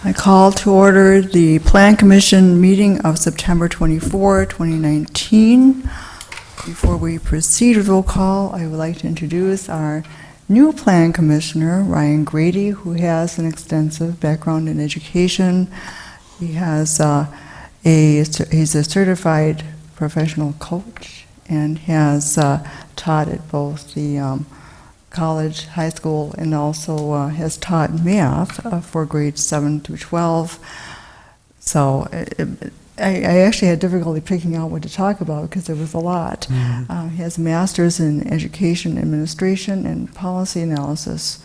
I call to order the Plan Commission meeting of September 24, 2019. Before we proceed with roll call, I would like to introduce our new Plan Commissioner, Ryan Grady, who has an extensive background in education. He has he's a certified professional coach and has taught at both the college, high school, and also has taught math for grades 7 through 12. So I actually had difficulty picking out what to talk about because there was a lot. Mm-hmm. He has a master's in education administration and policy analysis,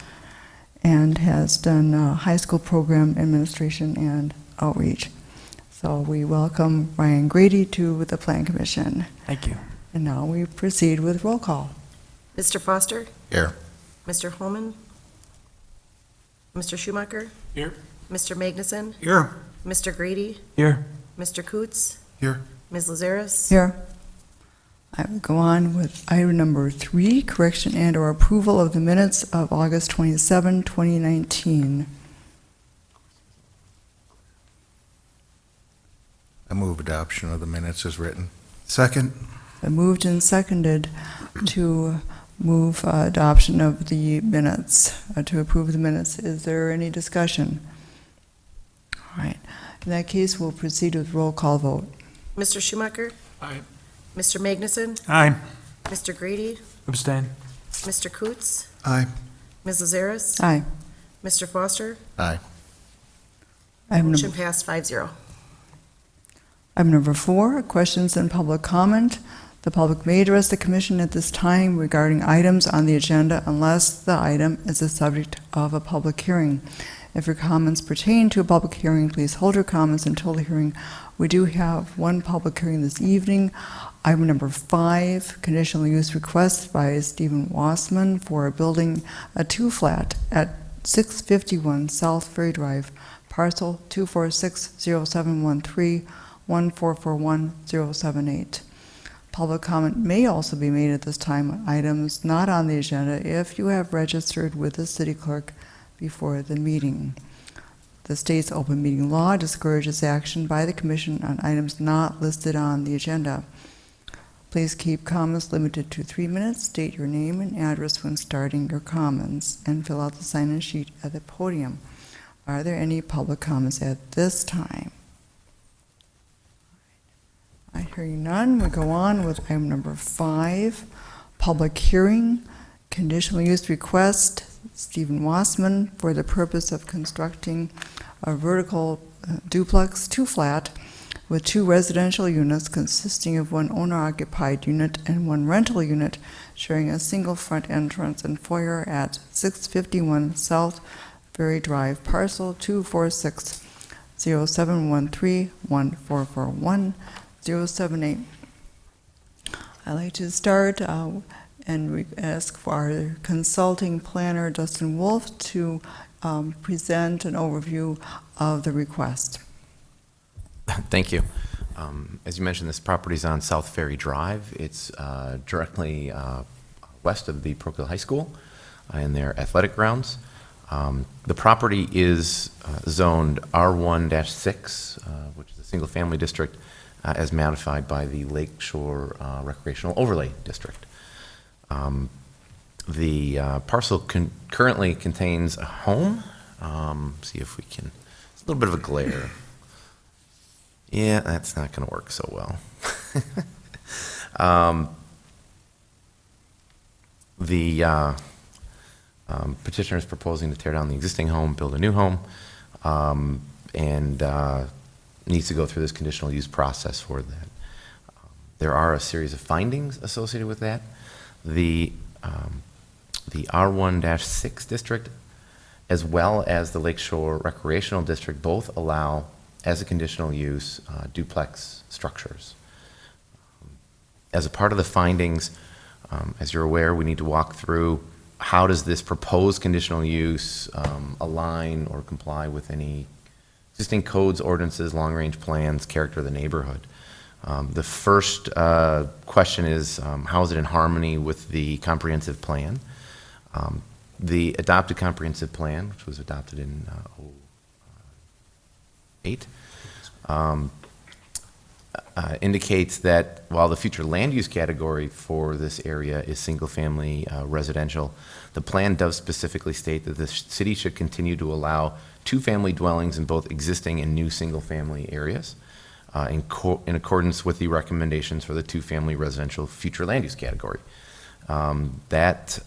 and has done high school program administration and outreach. So we welcome Ryan Grady to the Plan Commission. Thank you. And now we proceed with roll call. Mr. Foster? Here. Mr. Holman? Mr. Schumacher? Here. Mr. Magnuson? Here. Mr. Grady? Here. Mr. Coots? Here. Ms. Lazaris? Here. I will go on with item number 3, correction and or approval of the minutes of August 27, 2019. I move adoption of the minutes as written. Second. I moved and seconded to move adoption of the minutes, to approve the minutes. Is there any discussion? All right. In that case, we'll proceed with roll call vote. Mr. Schumacher? Aye. Mr. Magnuson? Aye. Mr. Grady? Abstain. Mr. Coots? Aye. Ms. Lazaris? Aye. Mr. Foster? Aye. Motion passed 5-0. Item number 4, questions and public comment. The public may address the Commission at this time regarding items on the agenda unless the item is the subject of a public hearing. If your comments pertain to a public hearing, please hold your comments until the hearing. We do have one public hearing this evening. Item number 5, conditional use request by Stephen Wassmann for building a 2-flat at 651 South Ferry Drive, Parcel 24607131441-078. Public comment may also be made at this time on items not on the agenda if you have registered with the city clerk before the meeting. The state's open meeting law discourages action by the Commission on items not listed on the agenda. Please keep comments limited to 3 minutes. State your name and address when starting your comments, and fill out the sign-in sheet at the podium. Are there any public comments at this time? I hear none. We go on with item number 5, public hearing, conditional use request, Stephen Wassmann, for the purpose of constructing a vertical duplex 2-flat with 2 residential units consisting of 1 owner-occupied unit and 1 rental unit, sharing a single front entrance and foyer at 651 South Ferry Drive, Parcel 24607131441-078. I'd like to start and we ask for our consulting planner, Dustin Wolf, to present an overview of the request. Thank you. As you mentioned, this property is on South Ferry Drive. It's directly west of the Parochial High School and their athletic grounds. The property is zoned R1-6, which is a single-family district, as modified by the Lakeshore Recreational Overlay District. The parcel currently contains a home. See if we can, it's a little bit of a glare. Yeah, that's not going to work so well. The petitioner is proposing to tear down the existing home, build a new home, and needs to go through this conditional use process for that. There are a series of findings associated with that. The R1-6 district, as well as the Lakeshore Recreational District, both allow, as a conditional use, duplex structures. As a part of the findings, as you're aware, we need to walk through how does this proposed conditional use align or comply with any existing codes, ordinances, long-range plans, character of the neighborhood. The first question is, how is it in harmony with the comprehensive plan? The adopted comprehensive plan, which was adopted in 8, indicates that while the future land use category for this area is single-family residential, the plan does specifically state that the city should continue to allow two-family dwellings in both existing and new single-family areas in accordance with the recommendations for the two-family residential future land use category. That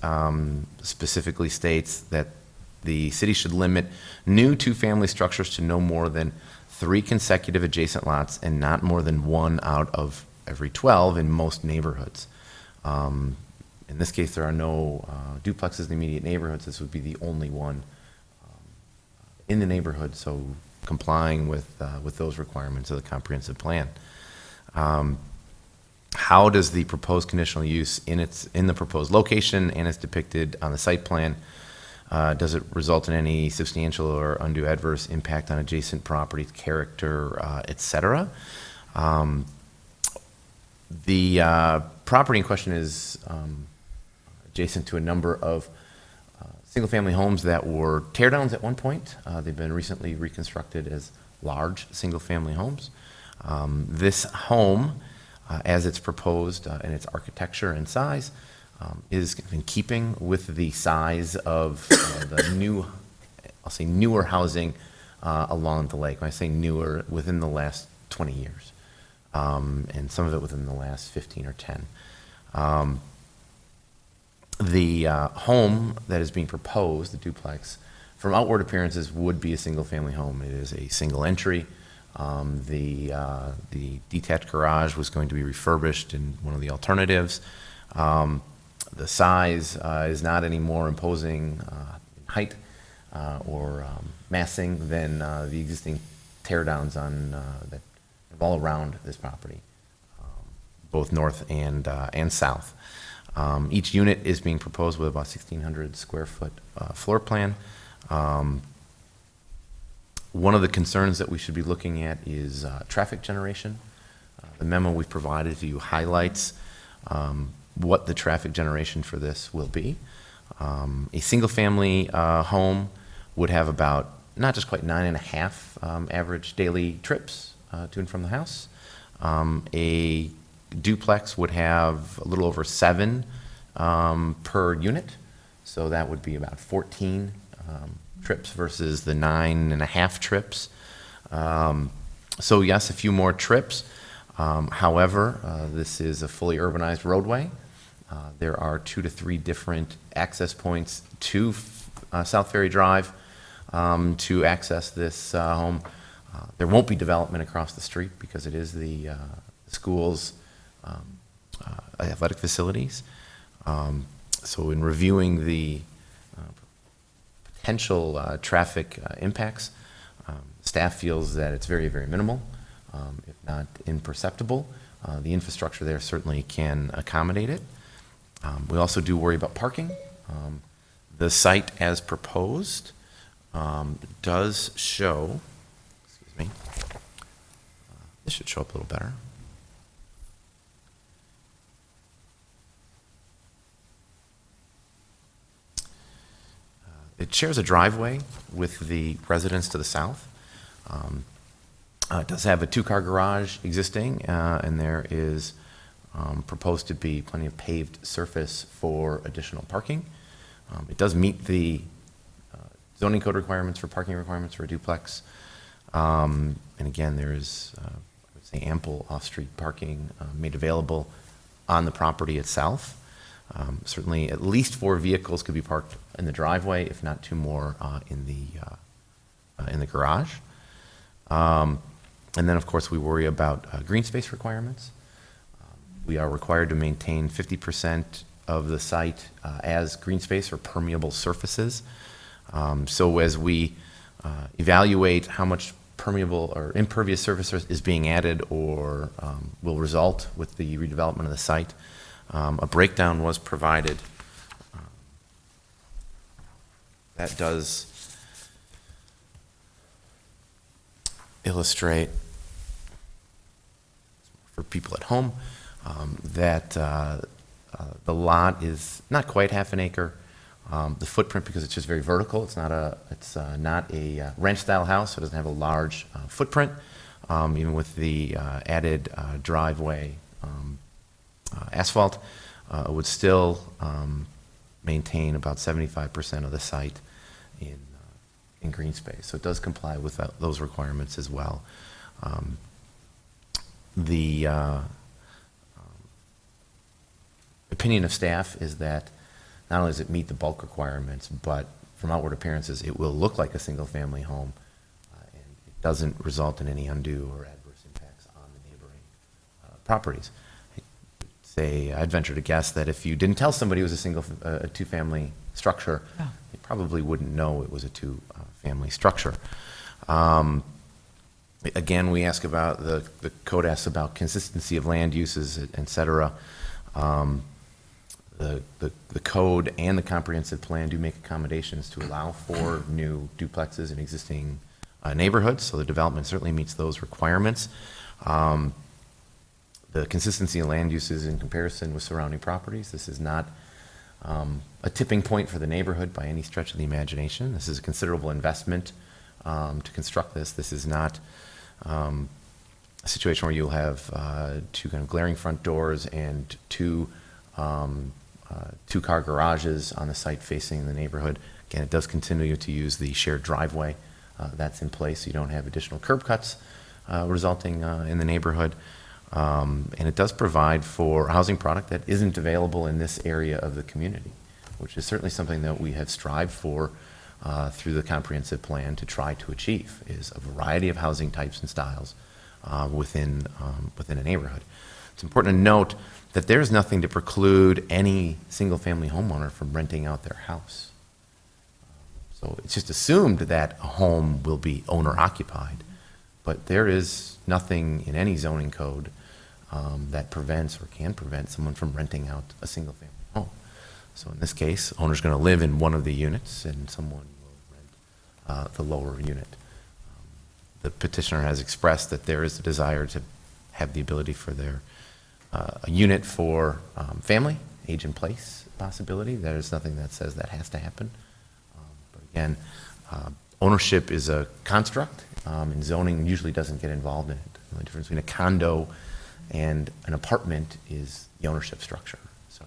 specifically states that the city should limit new two-family structures to no more than 3 consecutive adjacent lots and not more than 1 out of every 12 in most neighborhoods. In this case, there are no duplexes in the immediate neighborhoods. This would be the only one in the neighborhood, so complying with those requirements of the comprehensive plan. How does the proposed conditional use in the proposed location and as depicted on the site plan, does it result in any substantial or undue adverse impact on adjacent property character, et cetera? The property in question is adjacent to a number of single-family homes that were teardowns at one point. They've been recently reconstructed as large single-family homes. This home, as it's proposed in its architecture and size, is in keeping with the size of the newer housing along the lake. When I say newer, within the last 20 years, and some of it within the last 15 or 10. The home that is being proposed, the duplex, from outward appearances would be a single-family home. It is a single entry. The detached garage was going to be refurbished in one of the alternatives. The size is not any more imposing in height or massing than the existing teardowns on that all around this property, both north and south. Each unit is being proposed with about 1,600 square foot floor plan. One of the concerns that we should be looking at is traffic generation. The memo we provided to you highlights what the traffic generation for this will be. A single-family home would have about not just quite 9.5 average daily trips to and from the house. A duplex would have a little over 7 per unit, so that would be about 14 trips versus the 9.5 trips. So yes, a few more trips. However, this is a fully urbanized roadway. There are 2 to 3 different access points to South Ferry Drive to access this home. There won't be development across the street because it is the school's athletic facilities. So in reviewing the potential traffic impacts, staff feels that it's very, very minimal, if not imperceptible. The infrastructure there certainly can accommodate it. We also do worry about parking. The site as proposed does show, excuse me, this should show up a little better. It shares a driveway with the residence to the south. It does have a 2-car garage existing, and there is proposed to be plenty of paved surface for additional parking. It does meet the zoning code requirements for parking requirements for a duplex. And again, there is, I would say, ample off-street parking made available on the property itself. Certainly, at least 4 vehicles could be parked in the driveway, if not 2 more in the garage. And then, of course, we worry about green space requirements. We are required to maintain 50% of the site as green space or permeable surfaces. So as we evaluate how much permeable or impervious surface is being added or will result with the redevelopment of the site, a breakdown was provided that does illustrate for people at home that the lot is not quite half an acre. The footprint, because it's just very vertical, it's not a ranch-style house, so it doesn't have a large footprint. Even with the added driveway asphalt, it would still maintain about 75% of the site in green space. So it does comply with those requirements as well. The opinion of staff is that not only does it meet the bulk requirements, but from outward appearances, it will look like a single-family home, and it doesn't result in any undue or adverse impacts on the neighboring properties. I'd venture to guess that if you didn't tell somebody it was a two-family structure, Yeah. they probably wouldn't know it was a two-family structure. Again, we ask about, the code asks about consistency of land uses, et cetera. The code and the comprehensive plan do make accommodations to allow for new duplexes in existing neighborhoods, so the development certainly meets those requirements. The consistency of land uses in comparison with surrounding properties. This is not a tipping point for the neighborhood by any stretch of the imagination. This is a considerable investment to construct this. This is not a situation where you'll have two kind of glaring front doors and two-car garages on the site facing the neighborhood. Again, it does continue to use the shared driveway that's in place. You don't have additional curb cuts resulting in the neighborhood. And it does provide for a housing product that isn't available in this area of the community, which is certainly something that we have strived for through the comprehensive plan to try to achieve, is a variety of housing types and styles within a neighborhood. It's important to note that there's nothing to preclude any single-family homeowner from renting out their house. So it's just assumed that a home will be owner-occupied, but there is nothing in any zoning code that prevents or can prevent someone from renting out a single-family home. So in this case, owner's going to live in one of the units, and someone will rent the lower unit. The petitioner has expressed that there is a desire to have the ability for their a unit for family, age in place possibility. There is nothing that says that has to happen. But again, ownership is a construct, and zoning usually doesn't get involved in it. The difference between a condo and an apartment is the ownership structure. So,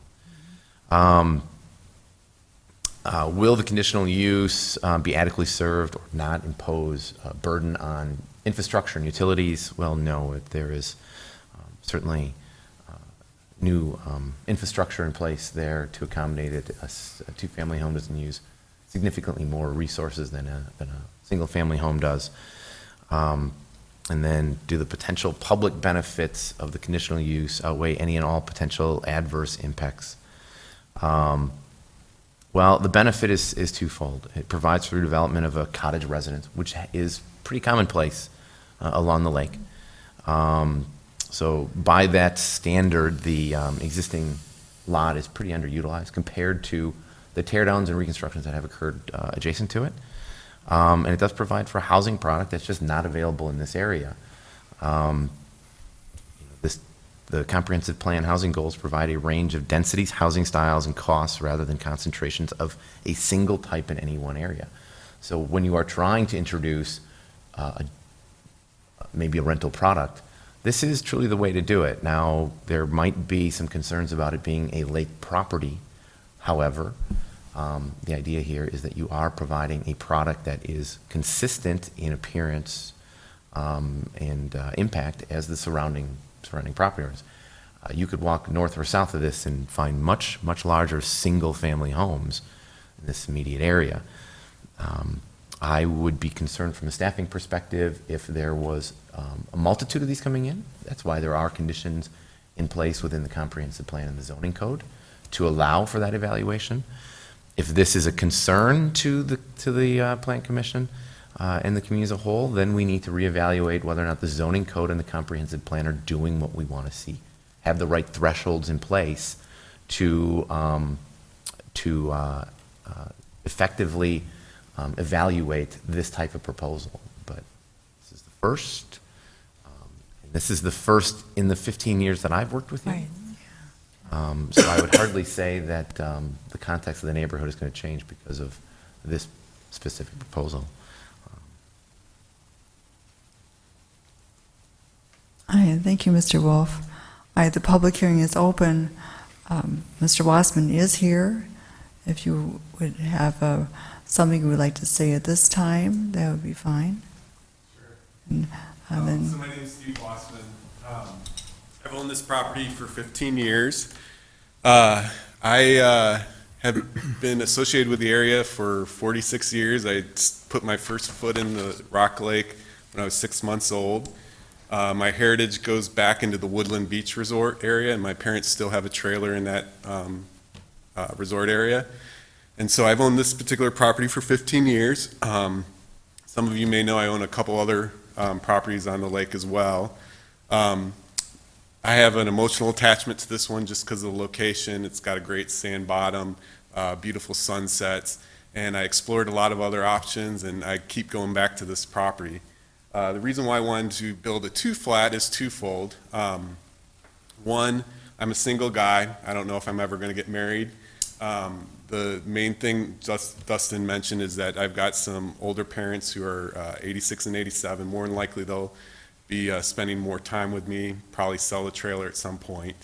will the conditional use be adequately served or not impose a burden on infrastructure and utilities? Well, no. There is certainly new infrastructure in place there to accommodate it. A two-family home doesn't use significantly more resources than a single-family home does. And then, do the potential public benefits of the conditional use outweigh any and all potential adverse impacts? Well, the benefit is twofold. It provides for the development of a cottage residence, which is pretty commonplace along the lake. So by that standard, the existing lot is pretty underutilized compared to the teardowns and reconstructions that have occurred adjacent to it. And it does provide for a housing product that's just not available in this area. The comprehensive plan housing goals provide a range of densities, housing styles, and costs rather than concentrations of a single type in any one area. So when you are trying to introduce maybe a rental product, this is truly the way to do it. Now, there might be some concerns about it being a lake property. However, the idea here is that you are providing a product that is consistent in appearance and impact as the surrounding property owners. You could walk north or south of this and find much larger single-family homes in this immediate area. I would be concerned from a staffing perspective if there was a multitude of these coming in. That's why there are conditions in place within the comprehensive plan and the zoning code to allow for that evaluation. If this is a concern to the Plan Commission and the community as a whole, then we need to reevaluate whether or not the zoning code and the comprehensive plan are doing what we want to see, have the right thresholds in place to effectively evaluate this type of proposal. But this is the first. And this is the first in the 15 years that I've worked with you. Right. So I would hardly say that the context of the neighborhood is going to change because of this specific proposal. Thank you, Mr. Wolf. The public hearing is open. Mr. Wassmann is here. If you would have something you would like to say at this time, that would be fine. Sure. And, then, So my name is Steve Wassmann. I've owned this property for 15 years. I have been associated with the area for 46 years. I put my first foot in the Rock Lake when I was 6 months old. My heritage goes back into the Woodland Beach Resort area, and my parents still have a trailer in that resort area. And so I've owned this particular property for 15 years. Some of you may know I own a couple other properties on the lake as well. I have an emotional attachment to this one just because of the location. It's got a great sand bottom, beautiful sunsets, and I explored a lot of other options, and I keep going back to this property. The reason why I wanted to build a two-flat is twofold. One, I'm a single guy. I don't know if I'm ever going to get married. The main thing Dustin mentioned is that I've got some older parents who are 86 and 87. More than likely, they'll be spending more time with me, probably sell the trailer at some point.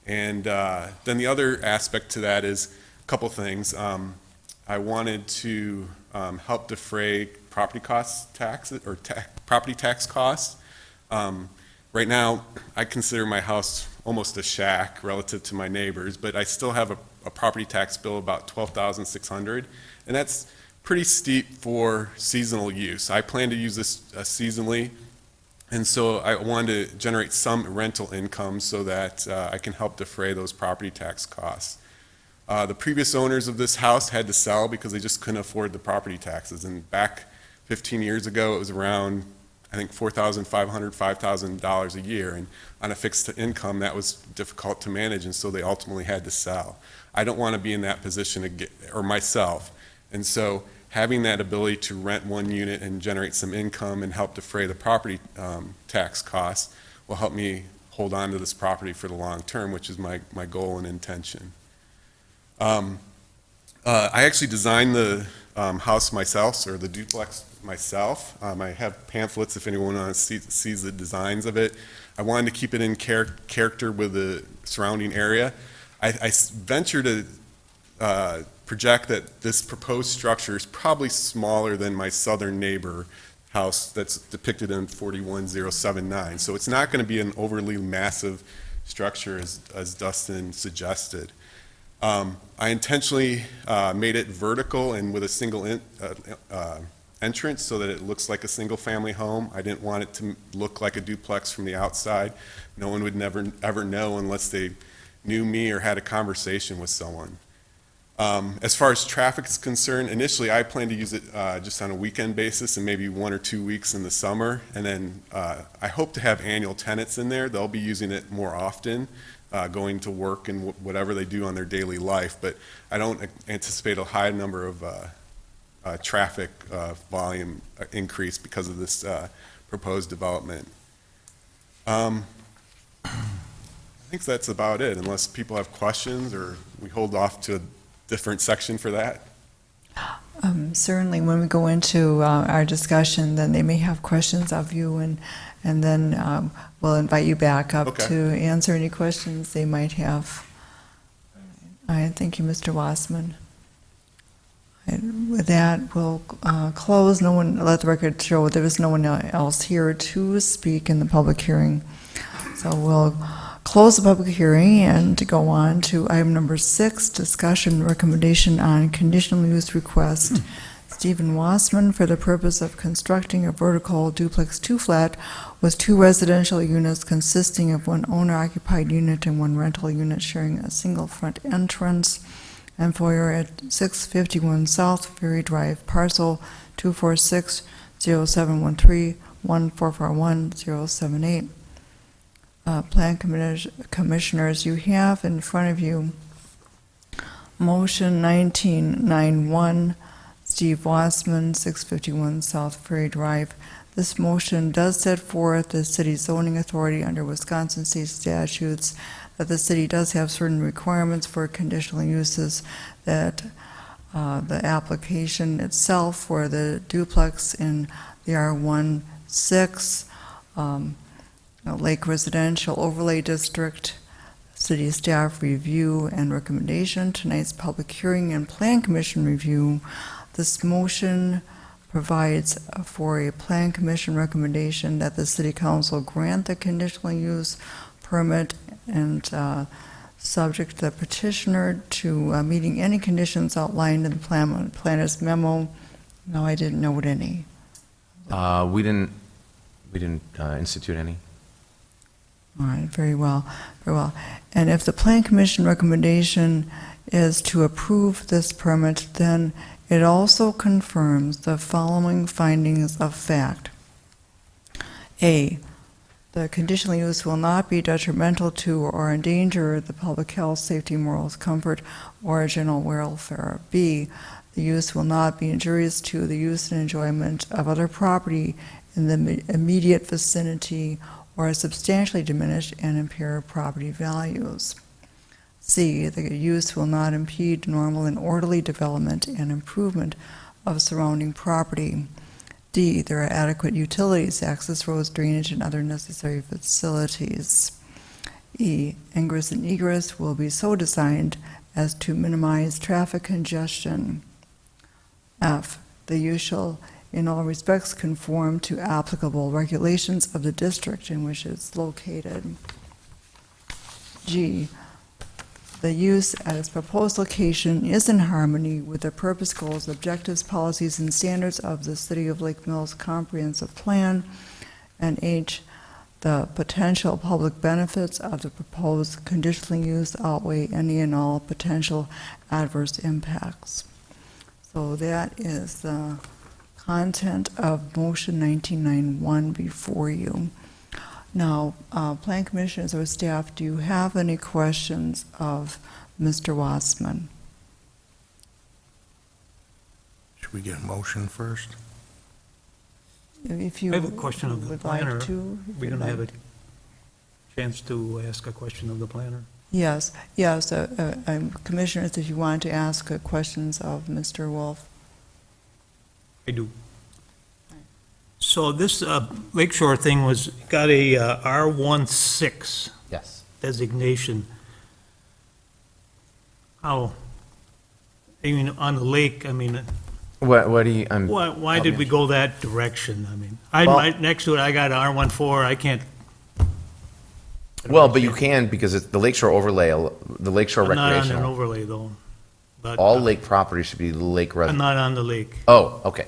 And then the other aspect to that is a couple things. I wanted to help defray property property tax costs. Right now, I consider my house almost a shack relative to my neighbors, but I still have a property tax bill of about $12,600, and that's pretty steep for seasonal use. I plan to use this seasonally, and so I wanted to generate some rental income so that I can help defray those property tax costs. The previous owners of this house had to sell because they just couldn't afford the property taxes, and back 15 years ago, it was around, I think, $4,500, $5,000 a year, and on a fixed income, that was difficult to manage, and so they ultimately had to sell. I don't want to be in that position again, or myself, and so having that ability to rent one unit and generate some income and help defray the property tax costs will help me hold on to this property for the long term, which is my goal and intention. I actually designed the house myself, or the duplex myself. I have pamphlets if anyone sees the designs of it. I wanted to keep it in character with the surrounding area. I venture to project that this proposed structure is probably smaller than my southern neighbor house that's depicted in 41079. So it's not going to be an overly massive structure as Dustin suggested. I intentionally made it vertical and with a single entrance so that it looks like a single-family home. I didn't want it to look like a duplex from the outside. No one would never ever know unless they knew me or had a conversation with someone. As far as traffic is concerned, initially I plan to use it just on a weekend basis and maybe 1 or 2 weeks in the summer. And then I hope to have annual tenants in there. They'll be using it more often, going to work and whatever they do on their daily life. But I don't anticipate a high number of traffic volume increase because of this proposed development. I think that's about it, unless people have questions or we hold off to a different section for that. Certainly, when we go into our discussion, then they may have questions of you, and then we'll invite you back up Okay. to answer any questions they might have. All right, thank you, Mr. Wassmann. And with that, we'll close. No one, let the record show there was no one else here to speak in the public hearing. So we'll close the public hearing and to go on to item number 6, discussion recommendation on conditional use request. Stephen Wassmann for the purpose of constructing a vertical duplex 2-flat with 2 residential units consisting of 1 owner-occupied unit and 1 rental unit sharing a single front entrance and foyer at 651 South Ferry Drive, parcel 246-0713-1441078. Plan commissioners, you have in front of you motion 1991, Steve Wassmann, 651 South Ferry Drive. This motion does set forth the city zoning authority under Wisconsin state statutes that the city does have certain requirements for conditional uses, that the application itself for the duplex in the R16 Lake Residential Overlay District, city staff review and recommendation, tonight's public hearing and plan commission review. This motion provides for a plan commission recommendation that the city council grant the conditional use permit and subject the petitioner to meeting any conditions outlined in the planner's memo. No, I didn't note any. We didn't institute any. All right, very well, very well. And if the plan commission recommendation is to approve this permit, then it also confirms the following findings of fact. A, the conditional use will not be detrimental to or endanger the public health, safety, morals, comfort, or general welfare. B, the use will not be injurious to the use and enjoyment of other property in the immediate vicinity or substantially diminish and impair property values. C, the use will not impede normal and orderly development and improvement of surrounding property. D, there are adequate utilities, access roads, drainage, and other necessary facilities. E, ingress and egress will be so designed as to minimize traffic congestion. F, the use shall in all respects conform to applicable regulations of the district in which it's located. G, the use at its proposed location is in harmony with the purpose, goals, objectives, policies, and standards of the City of Lake Mills Comprehensive Plan. And H, the potential public benefits of the proposed conditional use outweigh any and all potential adverse impacts. So that is the content of motion 1991 before you. Now, Plan Commissioners or staff, do you have any questions of Mr. Wassmann? Should we get a motion first? If you I have a question of the would planner. like to. We don't have a chance to ask a question of the planner. Yes, yes, Commissioners, if you want to ask questions of Mr. Wolf. I do. So this Lakeshore thing got a R16 Yes. designation. How, I mean, on the lake, I mean, What do you, why did we go that direction? I mean, Well- next to it, I got R14, I can't. well, but you can, because it's the Lakeshore overlay, the Lakeshore I'm not on an recreational. overlay though. But All lake property should be lake I'm residential. not on the lake. Oh, okay.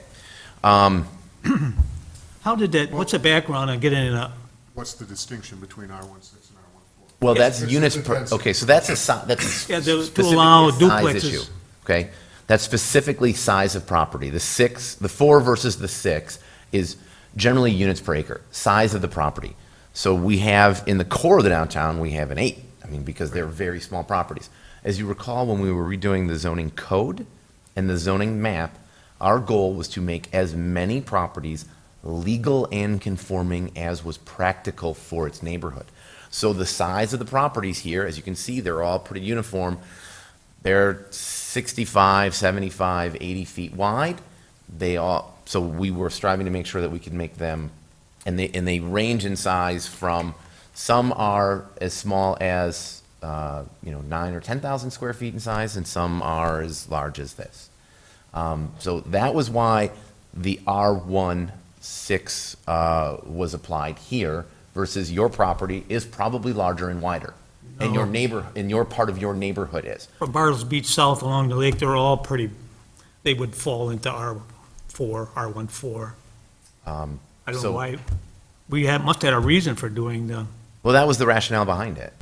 How did that, what's the background on getting it up? What's the distinction between R16 and R14? Well, that's It's units the per, density. okay, so that's that's Yeah, to specifically allow a size duplexes. issue, okay? That's specifically size of property. The 4 versus the 6 is generally units per acre, size of the property. So we have, in the core of the downtown, we have an 8, I mean, because they're very small properties. As you recall, when we were redoing the zoning code and the zoning map, our goal was to make as many properties legal and conforming as was practical for its neighborhood. So the size of the properties here, as you can see, they're all pretty uniform. They're 65, 75, 80 feet wide. So we were striving to make sure that we could make them, and they range in size from, some are as small as 9 or 10,000 square feet in size, and some are as large as this. So that was why the R16 was applied here versus your property is probably larger and wider. And your part of your neighborhood is. From Bartles Beach south along the lake, they're all pretty, they would fall into R4, R14. I don't know so- why, must have had a reason for doing Well, that was the rationale behind it.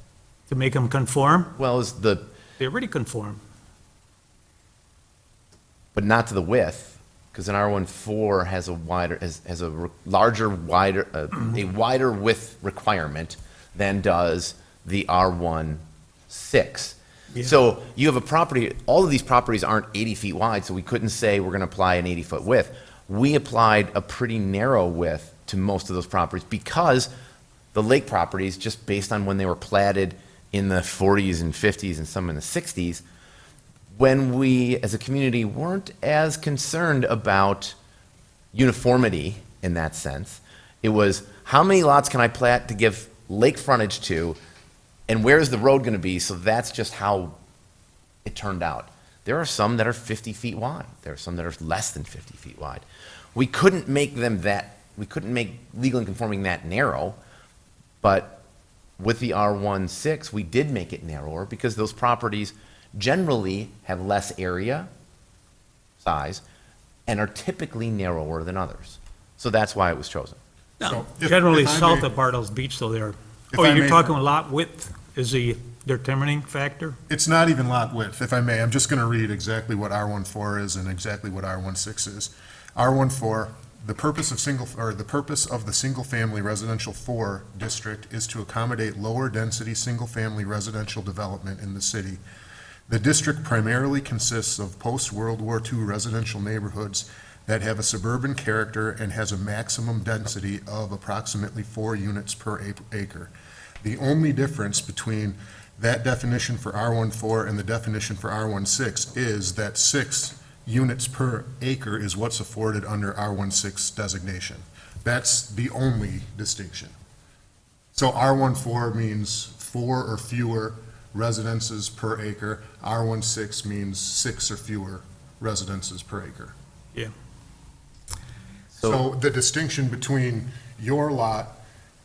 to make them conform. Well, is the, They already conform. but not to the width, because an R14 has a larger, a wider width requirement than does the R16. Yeah. So you have a property, all of these properties aren't 80 feet wide, so we couldn't say we're going to apply an 80-foot width. We applied a pretty narrow width to most of those properties because the lake properties, just based on when they were platted in the 40s and 50s and some in the 60s, when we as a community weren't as concerned about uniformity in that sense. It was, how many lots can I plat to give lake frontage to, and where's the road going to be? So that's just how it turned out. There are some that are 50 feet wide. There are some that are less than 50 feet wide. We couldn't make legal and conforming that narrow, but with the R16, we did make it narrower because those properties generally have less area size and are typically narrower than others. So that's why it was chosen. Now, if- generally if I south may- of Bartle's Beach, though, there. If Oh, I you're may- talking lot width is the determining factor? It's not even lot width, if I may. I'm just going to read exactly what R14 is and exactly what R16 is. R14, the purpose of the single-family residential 4 district is to accommodate lower-density single-family residential development in the city. The district primarily consists of post-World War II residential neighborhoods that have a suburban character and has a maximum density of approximately 4 units per acre. The only difference between that definition for R14 and the definition for R16 is that 6 units per acre is what's afforded under R16 designation. That's the only distinction. So R14 means 4 or fewer residences per acre. R16 means 6 or fewer residences per acre. Yeah. So the distinction between your lot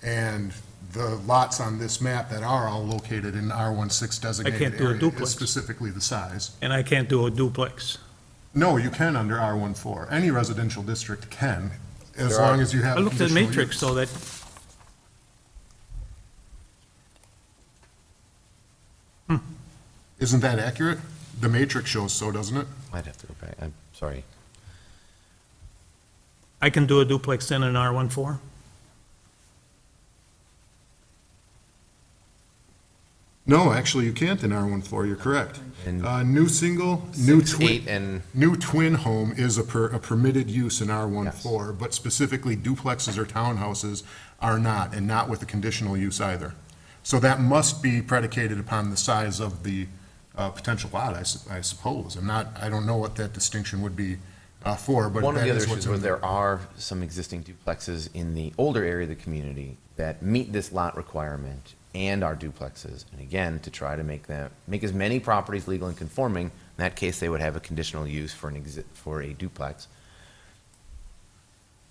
and the lots on this map that are all located in R16 designated do a area is duplex. specifically the size. And I can't do a duplex. No, you can under R14. Any residential district can, as There are- long as you have I a looked at conditional matrix, use. so that, Isn't that accurate? The matrix shows so, doesn't it? I'd have to go back. I'm sorry. I can do a duplex in an R14? No, actually, you can't in R14, you're correct. And New single, new 6, twin. 8, and New twin home is a permitted use in R14, but specifically duplexes or townhouses are not, and not with a conditional use either. So that must be predicated upon the size of the potential lot, I suppose. I don't know what that distinction would be for, but one of that the other is issues what's where in there. there are some existing duplexes in the older area of the community that meet this lot requirement and are duplexes. And again, to try to make as many properties legal and conforming, in that case, they would have a conditional use for a duplex.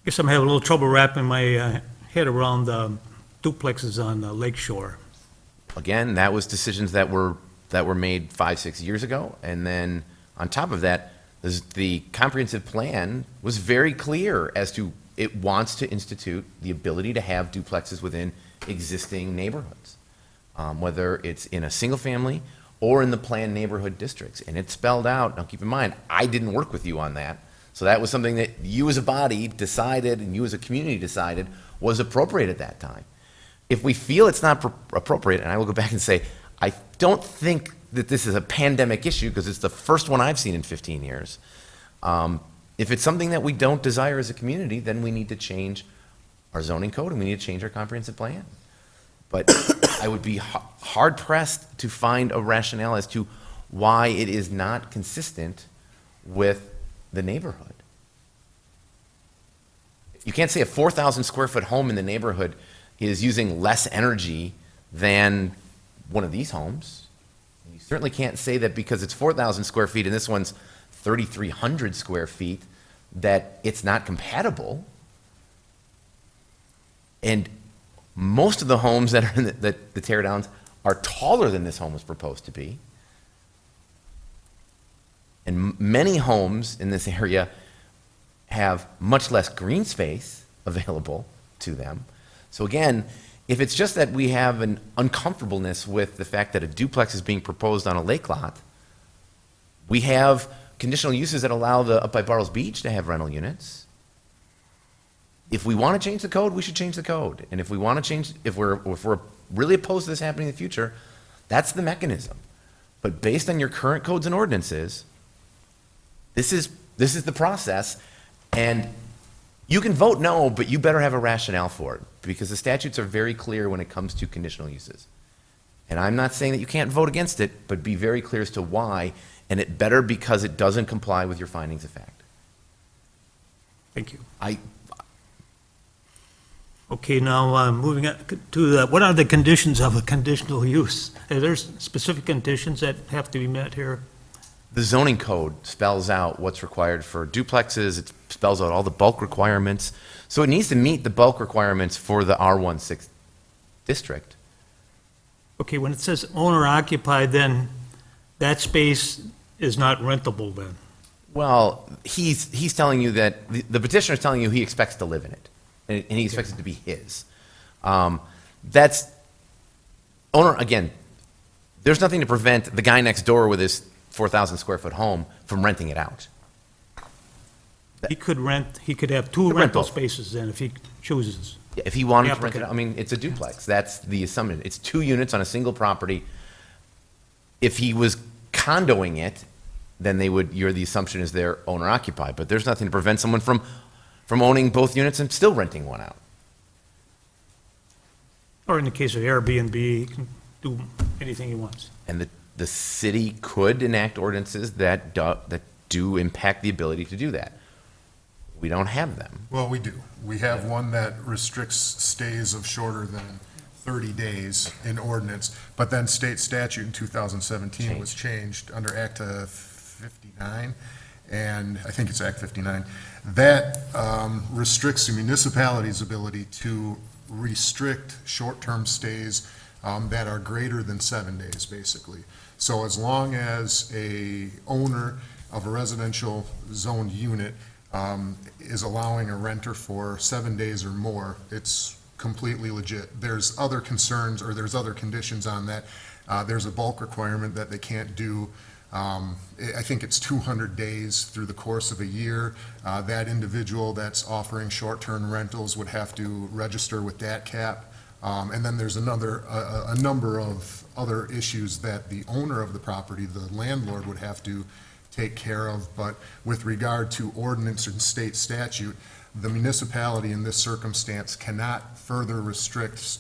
Guess I'm having a little trouble wrapping my head around duplexes on the lake shore. Again, that was decisions that were made 5-6 years ago. And then on top of that, the comprehensive plan was very clear as to it wants to institute the ability to have duplexes within existing neighborhoods, whether it's in a single family or in the planned neighborhood districts. And it's spelled out. Now, keep in mind, I didn't work with you on that. So that was something that you as a body decided and you as a community decided was appropriate at that time. If we feel it's not appropriate, and I will go back and say, I don't think that this is a pandemic issue because it's the first one I've seen in 15 years. If it's something that we don't desire as a community, then we need to change our zoning code and we need to change our comprehensive plan. But I would be hard pressed to find a rationale as to why it is not consistent with the neighborhood. You can't say a 4,000 square foot home in the neighborhood is using less energy than one of these homes. You certainly can't say that because it's 4,000 square feet and this one's 3,300 square feet, that it's not compatible. And most of the homes that are in the teardowns are taller than this home was proposed to be. And many homes in this area have much less green space available to them. So again, if it's just that we have an uncomfortableness with the fact that a duplex is being proposed on a lake lot, we have conditional uses that allow up by Bartles Beach to have rental units. If we want to change the code, we should change the code. And if we want to change, if we're really opposed to this happening in the future, that's the mechanism. But based on your current codes and ordinances, this is the process. And you can vote no, but you better have a rationale for it because the statutes are very clear when it comes to conditional uses. And I'm not saying that you can't vote against it, but be very clear as to why, and it better because it doesn't comply with your findings of fact. Thank you. I, Okay, now, moving on to what are the conditions of a conditional use? Are there specific conditions that have to be met here? the zoning code spells out what's required for duplexes, it spells out all the bulk requirements. So it needs to meet the bulk requirements for the R16 district. Okay, when it says owner occupied, then that space is not rentable then? Well, he's telling you that, the petitioner's telling you he expects to live in it, and he expects it to be his. That's, owner, again, there's nothing to prevent the guy next door with his 4,000 square foot home from renting it out. He could have two The rental rental. spaces then if he chooses. If he wanted The to rent it applicant. out, I mean, it's a duplex, that's the assumption. It's 2 units on a single property. If he was condoing it, then the assumption is they're owner occupied, but there's nothing to prevent someone from owning both units and still renting one out. Or in the case of Airbnb, he can do anything he wants. And the city could enact ordinances that do impact the ability to do that. We don't have them. Well, we do. We have one that restricts stays of shorter than 30 days in ordinance, but then state statute in 2017 was changed under Act 59, and I think it's Act 59. That restricts the municipality's ability to restrict short-term stays that are greater than 7 days, basically. So as long as a owner of a residential zoned unit is allowing a renter for 7 days or more, it's completely legit. There's other concerns, or there's other conditions on that. There's a bulk requirement that they can't do. I think it's 200 days through the course of a year. That individual that's offering short-term rentals would have to register with that cap. And then there's a number of other issues that the owner of the property, the landlord, would have to take care of. But with regard to ordinance and state statute, the municipality in this circumstance cannot further restrict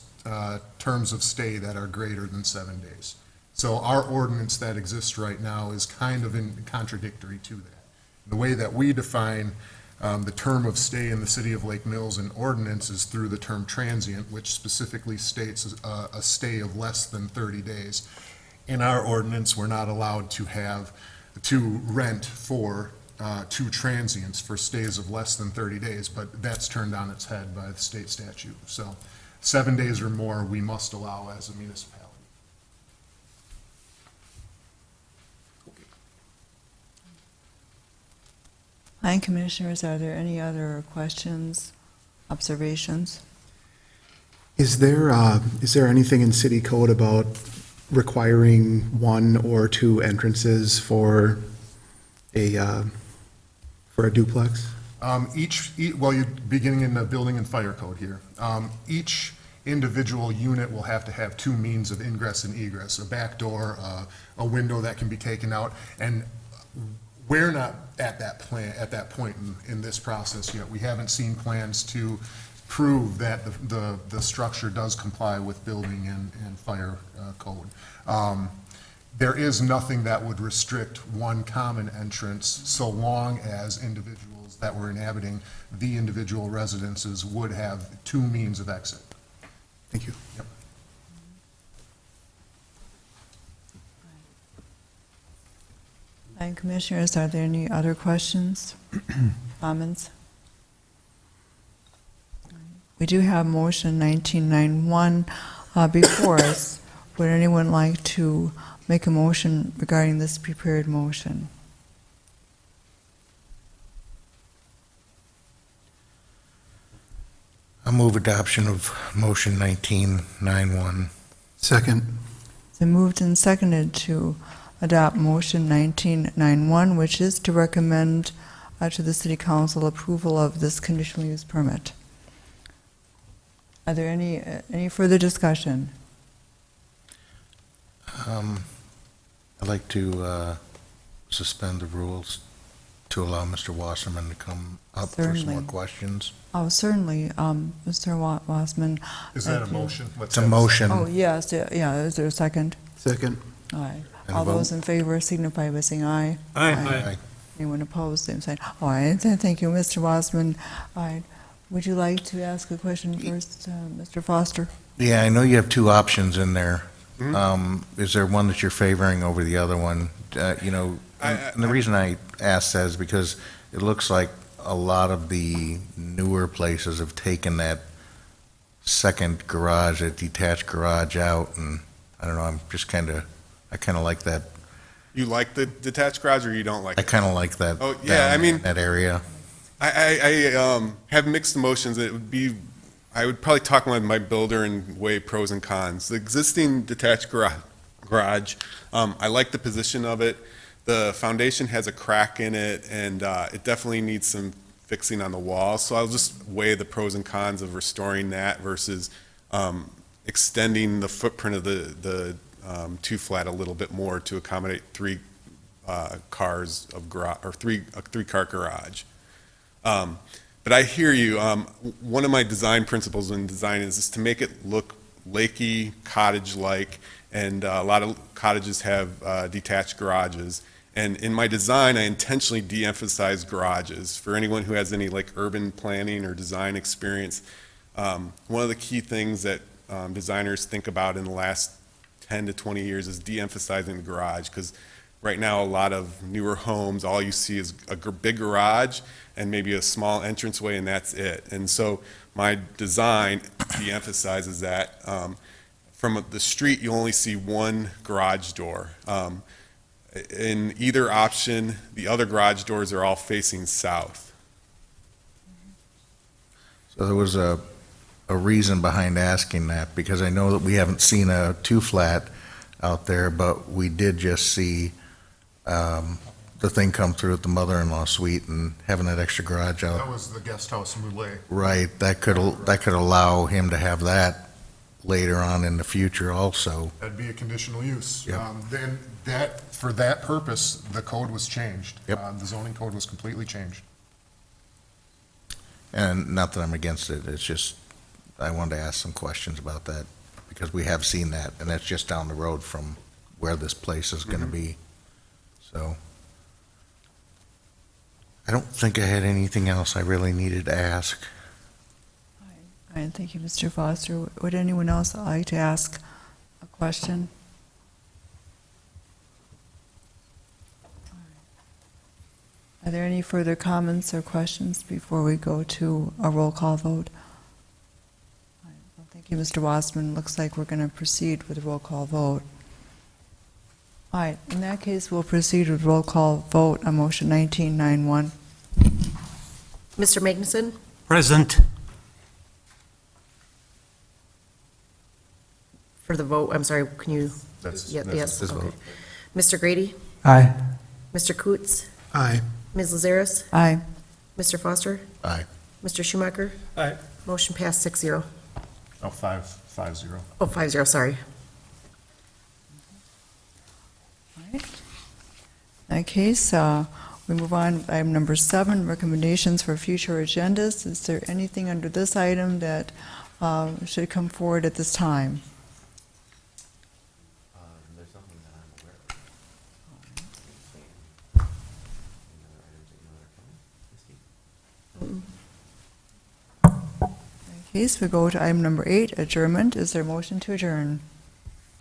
terms of stay that are greater than 7 days. So our ordinance that exists right now is kind of contradictory to that. The way that we define the term of stay in the city of Lake Mills in ordinance is through the term transient, which specifically states a stay of less than 30 days. In our ordinance, we're not allowed to rent for to transients for stays of less than 30 days, but that's turned on its head by the state statute. So 7 days or more, we must allow as a municipality. Planning Commissioners, are there any other questions, observations? Is there anything in city code about requiring 1 or 2 entrances for a duplex? Well, you're beginning in the building and fire code here. Each individual unit will have to have 2 means of ingress and egress, a back door, a window that can be taken out, and we're not at that point in this process yet. We haven't seen plans to prove that the structure does comply with building and fire code. There is nothing that would restrict 1 common entrance so long as individuals that were inhabiting the individual residences would have 2 means of exit. Thank you. Yep. Planning Commissioners, are there any other questions, comments? We do have motion 1991 before us. Would anyone like to make a motion regarding this prepared motion? I move adoption of motion 1991. Second. It's been moved and seconded to adopt motion 1991, which is to recommend to the City Council approval of this conditional use permit. Are there any further discussion? I'd like to suspend the rules to allow Mr. Wasserman to come up for some more Certainly. questions? Oh, certainly, Mr. Wassmann. Is that a if you- motion? It's a motion. Oh, yes, yeah, is there a second? Second. All right. And All vote. those in favor signify by saying aye. Aye. Anyone opposed, same sign. All right, thank you, Mr. Wassmann. All right, would you like to ask a question first, Mr. Foster? Yeah, I know you have two options in there. Is there one that you're favoring over the other one? And the reason I ask that is because it looks like a lot of the newer places have taken that second garage, that detached garage out, and I don't know, I kind of like that. You like the detached garage, or you don't like I it? kind of like that. Oh, yeah, I mean- That area. I have mixed emotions. I would probably talk with my builder and weigh pros and cons. The existing detached garage, I like the position of it. The foundation has a crack in it, and it definitely needs some fixing on the wall. So I'll just weigh the pros and cons of restoring that versus extending the footprint of the two-flat a little bit more to accommodate three cars of garage, or a three-car garage. But I hear you. One of my design principles in design is to make it look lakey, cottage-like, and a lot of cottages have detached garages. And in my design, I intentionally de-emphasize garages. For anyone who has any urban planning or design experience, one of the key things that designers think about in the last 10 to 20 years is de-emphasizing the garage, because right now a lot of newer homes, all you see is a big garage and maybe a small entranceway, and that's it. And so my design de-emphasizes that. From the street, you only see one garage door. In either option, the other garage doors are all facing south. So there was a reason behind asking that, because I know that we haven't seen a two-flat out there, but we did just see the thing come through at the mother-in-law suite, and having that extra garage That out. was the guest house muley. Right, that could allow him to have that later on in the future also. That'd be a conditional use. Yep. Then for that purpose, the code was changed. Yep. The zoning code was completely changed. And not that I'm against it, it's just, I wanted to ask some questions about that, because we have seen that, and that's just down the road from where this place is gonna be. So, I don't think I had anything else I really needed to ask. All right, thank you, Mr. Foster. Would anyone else like to ask a question? Are there any further comments or questions before we go to a roll call vote? All right, well, thank you, Mr. Wassmann. Looks like we're going to proceed with a roll call vote. All right, in that case, we'll proceed with roll call vote on motion 1991. Mr. Magnuson? Present. For the vote, I'm sorry, can you? Yes, this okay. vote. Mr. Grady? Aye. Mr. Coots? Aye. Ms. Lazaris? Aye. Mr. Foster? Aye. Mr. Schumacher? Aye. Motion passed 6-0. Oh, 5-0. Oh, 5-0, sorry. All right. In that case, we move on to item number 7, recommendations for future agendas. Is there anything under this item that should come forward at this time? There's something that I'm aware of. In that case, we go to item number 8, adjournment. Is there a motion to adjourn?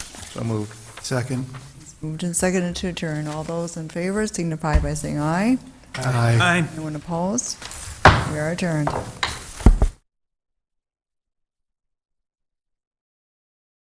So moved. Second. It's moved and seconded to adjourn. All those in favor signify by saying aye. Aye. Aye. Anyone opposed? We are adjourned.